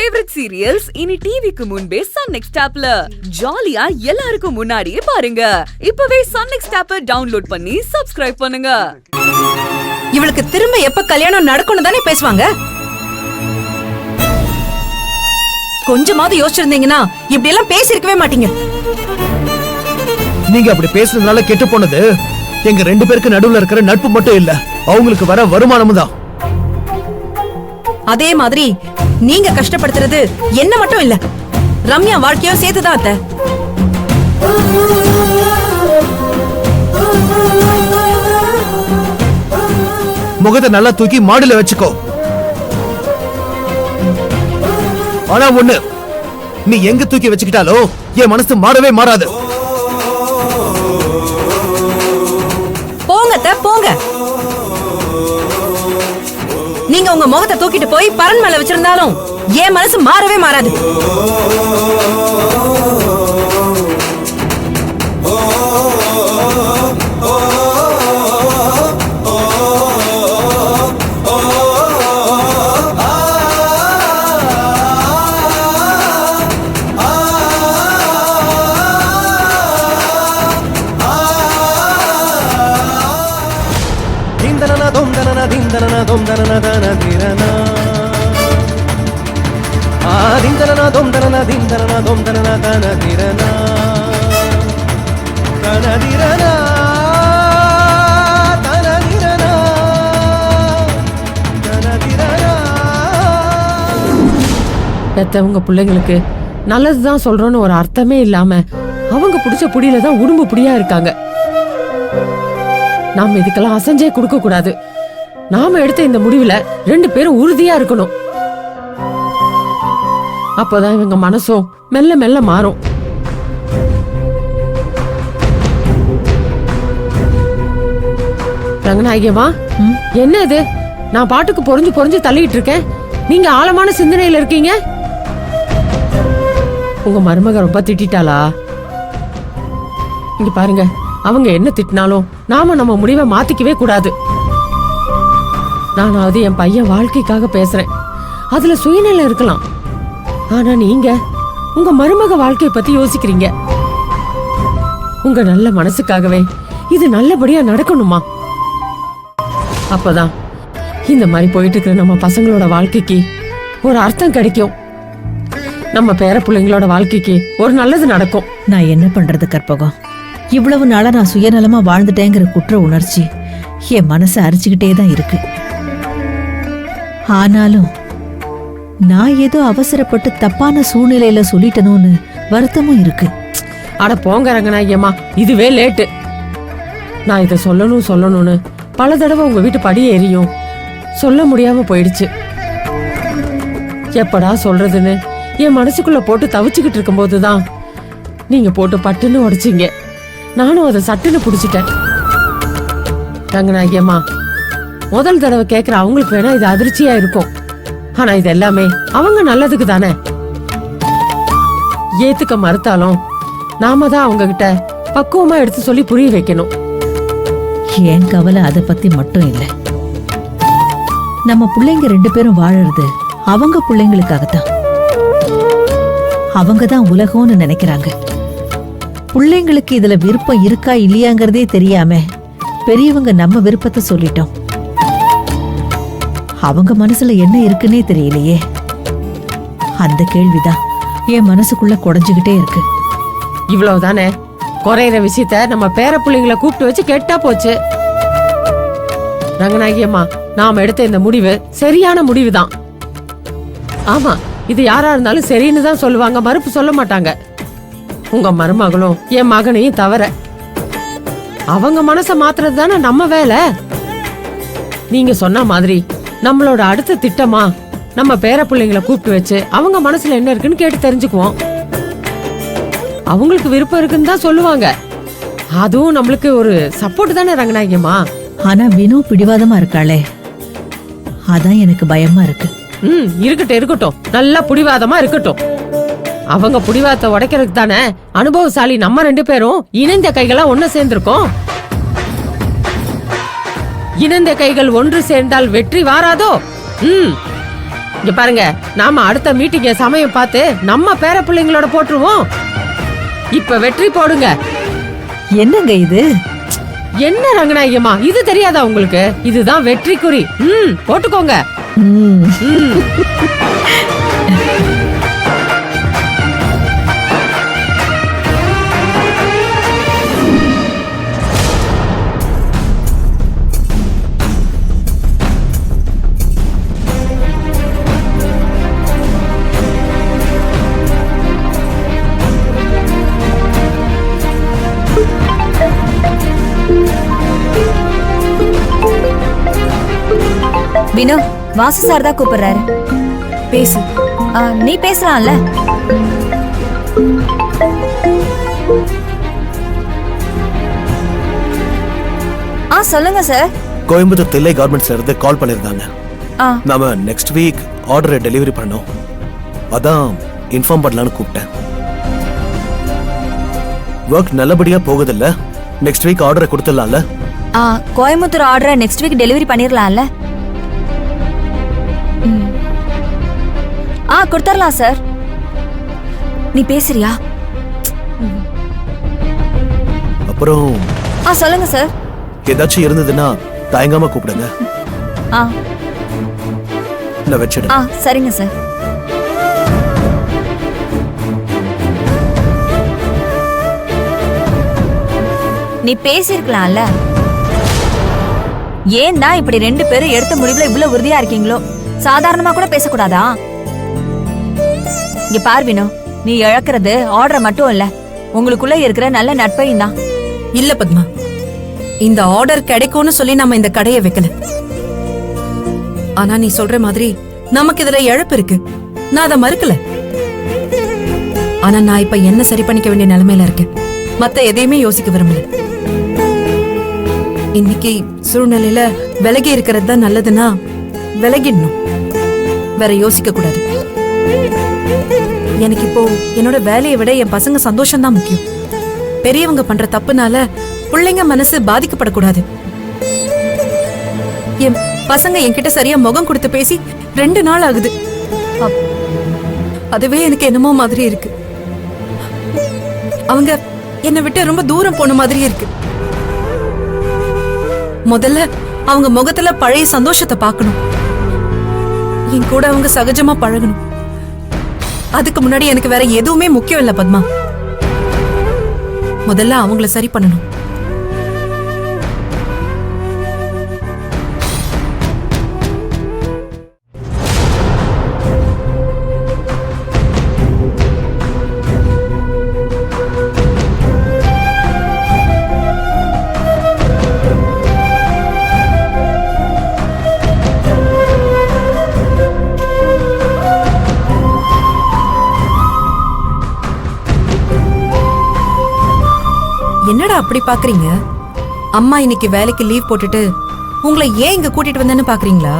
Favourite serials இனி டிவிக்கு முன்பே சன் நெக்ஸ்ட் ஆப்ல ஜாலியா எல்லாருக்கும் முன்னாடியே பாருங்க. இப்பவே சன் நெக்ஸ்ட் ஆப்பை டவுன்லோட் பண்ணி சப்ஸ்கிரைப் பண்ணுங்க. இவளுக்கு திரும்ப எப்ப கல்யாணம் நடக்கணும் தானே பேசுவாங்க. கொஞ்சமாவது யோசிச்சிருந்தீங்கன்னா இப்படி எல்லாம் பேசிருக்கவே மாட்டீங்க. நீங்க அப்படி பேசுறதுனால கெட்டு போனது எங்க 2 பேருக்கு நடுவுல இருக்கிற நட்பு மட்டும் இல்ல, அவங்களுக்கு வர வருமானமும் தான். அதே மாதிரி நீங்க கஷ்டப்படுத்துறது என்ன மட்டும் இல்ல, ரம்யா வாழ்க்கையும் சேர்த்துதான் அத்தை. முகத்தை நல்லா தூக்கி மாடில வச்சுக்கோ. ஆனா ஒண்ணு, நீ எங்க தூக்கி வச்சுக்கிட்டாலோ என் மனசு மாறவே மாறாது. போங்க அத்தை, போங்க. நீங்க உங்க முகத்தை தூக்கிட்டு போய் பரன் மேல வச்சிருந்தாலும் என் மனசு மாறவே மாறாது. பெத்தவங்க பிள்ளைங்களுக்கு நல்லதுதான் சொல்றோன்னு ஒரு அர்த்தமே இல்லாம அவங்க பிடிச்ச புடியில தான் உடும்பு புடியா இருக்காங்க. நாம இதுக்கெல்லாம் அசஞ்சே கொடுக்க கூடாது. நாம எடுத்த இந்த முடிவுல 2 பேரும் உறுதியா இருக்கணும். அப்பதான் இவங்க மனசும் மெல்ல மெல்ல மாறும். ரங்கநாயகியம்மா, என்ன இது? நான் பாட்டுக்கு பொறிஞ்சு பொறிஞ்சு தள்ளிட்டு இருக்கேன், நீங்க ஆழமான சிந்தனையில இருக்கீங்க. உங்க மருமக ரொம்ப திட்டாளா? இங்க பாருங்க, அவங்க என்ன திட்டினாலும் நாம நம்ம முடிவை மாத்திக்கவே கூடாது. நானாவது என் பையன் வாழ்க்கைக்காக பேசுறேன், அதுல சுயநலம் இருக்கலாம். ஆனா நீங்க உங்க மருமக வாழ்க்கைய பத்தி யோசிக்கிறீங்க. உங்க நல்ல மனசுக்காகவே இது நல்லபடியா நடக்கணுமா? அப்பதான் இந்த மாதிரி போயிட்டு இருக்கிற நம்ம பசங்களோட வாழ்க்கைக்கு ஒரு அர்த்தம் கிடைக்கும். நம்ம பேர பிள்ளைங்களோட வாழ்க்கைக்கு ஒரு நல்லது நடக்கும். நான் என்ன பண்றது கற்பகம்? இவ்வளவு நாளா நான் சுயநலமா வாழ்ந்துட்டேங்கிற குற்ற உணர்ச்சி என் மனசை அரிச்சுக்கிட்டே தான் இருக்கு. ஆனாலும் நான் ஏதோ அவசரப்பட்டு தப்பான சூழ்நிலையில சொல்லிட்டனும்னு வருத்தமும் இருக்கு. அட போங்க ரங்கநாயகியம்மா, இதுவே லேட்டு. நான் இதை சொல்லணும்னு பல தடவை உங்க வீட்டு படி ஏறியும் சொல்ல முடியாம போயிடுச்சு. எப்படா சொல்றதுன்னு என் மனசுக்குள்ள போட்டு தவிச்சுக்கிட்டு இருக்கும் போதுதான் நீங்க போட்டு பட்டுன்னு உடைச்சிங்க. நானும் அதை சட்டுன்னு புடிச்சிட்டேன். ரங்கநாயகியம்மா, முதல் தடவை கேட்கிற அவங்களுக்கு வேணா இது அதிர்ச்சியா இருக்கும். ஆனா இது எல்லாமே அவங்க நல்லதுக்கு தானே. ஏத்துக்க மறுத்தாலும் நாம தான் அவங்க கிட்ட பக்குவமா எடுத்து சொல்லி புரிய வைக்கணும். என் கவலை அதை பத்தி மட்டும் இல்ல. நம்ம பிள்ளைங்க 2 பேரும் வாழறது அவங்க பிள்ளைங்களுக்காகத்தான். அவங்க தான் உலகம்னு நினைக்கிறாங்க. பிள்ளைங்களுக்கு இதுல விருப்பம் இருக்கா இல்லையாங்கிறதே தெரியாம பெரியவங்க நம்ம விருப்பத்தை சொல்லிட்டோம். அவங்க மனசுல என்ன இருக்குன்னே தெரியலையே. அந்த கேள்விதான் என் மனசுக்குள்ள குடைஞ்சுகிட்டே இருக்கு. இவ்வளவுதானே, குறையிற விஷயத்த நம்ம பேர பிள்ளைங்களை கூப்பிட்டு வச்சு கேட்டா போச்சு. ரங்கநாயகியம்மா, நாம எடுத்த இந்த முடிவு சரியான முடிவுதான். ஆமா, இது யாரா இருந்தாலும் சரின்னு தான் சொல்லுவாங்க, மறுப்பு சொல்ல மாட்டாங்க. உங்க மருமகளும் என் மகனையும் தவிர அவங்க மனச மாத்துறது தானே நம்ம வேலை. நீங்க சொன்ன மாதிரி நம்மளோட அடுத்த திட்டமா நம்ம பேர பிள்ளைங்களை கூப்பிட்டு வச்சு அவங்க மனசுல என்ன இருக்குன்னு கேட்டு தெரிஞ்சுக்குவோம். அவங்களுக்கு விருப்பம் இருக்குன்னு தான் சொல்லுவாங்க. அதுவும் நம்மளுக்கு ஒரு சப்போர்ட் தானே ரங்கநாயகியம்மா. ஆனா வினு பிடிவாதமா இருக்காளே, அதான் எனக்கு பயமா இருக்கு. இருக்கட்டும், நல்லா புடிவாதமா இருக்கட்டும். அவங்க புடிவாதத்தை உடைக்கிறதுக்கு தானே அனுபவசாலி நம்ம 2 பேரும் இணைந்த கைகளா ஒண்ணு சேர்ந்திருக்கோம். இணைந்த கைகள் ஒன்று சேர்ந்தால் வெற்றி வாராதோ? இங்க பாருங்க, நாம அடுத்த மீட்டிங்க சமயம் பார்த்து நம்ம பேர பிள்ளைங்களோட போட்டுருவோம். இப்ப வெற்றி போடுங்க. என்னங்க இது? என்ன ரங்கநாயகம்மா, இது தெரியாதா உங்களுக்கு? இதுதான் வெற்றி குறி. போட்டுக்கோங்க. ம். வினு, வாசு சார் தான் கூப்பிடுறாரு. பேசு. நீ பேசலாம்ல. சொல்லுங்க சார். கோயம்புத்தூர் தில்லை கார்மெண்ட்ஸ்ல இருந்து கால் பண்ணிருந்தாங்க. நாம நெக்ஸ்ட் வீக் ஆர்டரை டெலிவரி பண்ணோம். அதான் இன்ஃபார்ம் பண்ணலாம்னு கூப்பிட்டேன். ஒர்க் நல்லபடியா போகுதில்ல? நெக்ஸ்ட் வீக் ஆர்டரை கொடுத்துடலாம்ல? கோயம்புத்தூர் ஆர்டரை நெக்ஸ்ட் வீக் டெலிவரி பண்ணிரலாம்ல? கொடுத்துடலாம் சார். நீ பேசுறியா? அப்புறம் சொல்லுங்க சார். ஏதாச்சும் இருந்ததுன்னா தயங்காம கூப்பிடுங்க. நான் வச்சிடுறேன். சரிங்க சார். நீ பேசிருக்கலாம்ல. ஏன் தான் இப்படி ரெண்டு பேரும் எடுத்த முடிவுல இவ்வளவு உறுதியா இருக்கீங்களோ? சாதாரணமா கூட பேசக்கூடாதா? இங்க பார்வினோ, நீ இழக்கிறது ஆர்டர் மட்டும் இல்ல, உங்களுக்குள்ள இருக்கிற நல்ல நட்பையும் தான். இல்ல பத்மா, இந்த ஆர்டர் கிடைக்கும்னு சொல்லி நம்ம இந்த கடையை வைக்கல. ஆனா நீ சொல்ற மாதிரி நமக்கு இதுல இழப்பு இருக்கு. நான் அதை மறுக்கல. ஆனா நான் இப்ப என்ன சரி பண்ணிக்க வேண்டிய நிலைமையில இருக்கேன். மத்த எதையுமே யோசிக்க விரும்பல. இன்னைக்கு சூழ்நிலையில விலகி இருக்கிறது தான் நல்லதுன்னா விலகிடணும். வேற யோசிக்க கூடாது. எனக்கு இப்போ என்னோட வேலையை விட என் பசங்க சந்தோஷம் தான் முக்கியம். பெரியவங்க பண்ற தப்புனால பிள்ளைங்க மனசு பாதிக்கப்படக்கூடாது. என் பசங்க என்கிட்ட சரியா முகம் கொடுத்து பேசி 2 நாள் ஆகுது. அதுவே எனக்கு என்னமோ மாதிரி இருக்கு. அவங்க என்னை விட்டு ரொம்ப தூரம் போன மாதிரி இருக்கு. முதல்ல அவங்க முகத்துல பழைய சந்தோஷத்தை பார்க்கணும். என் கூட அவங்க சகஜமா பழகணும். அதுக்கு முன்னாடி எனக்கு வேற எதுவுமே முக்கியம் இல்ல பத்மா. முதல்ல அவங்கள சரி பண்ணணும். என்னடா அப்படி பாக்குறீங்க? அம்மா இன்னைக்கு வேலைக்கு லீவ் போட்டுட்டு உங்களை ஏன் இங்க கூட்டிட்டு வந்தேன்னு பாக்குறீங்களா?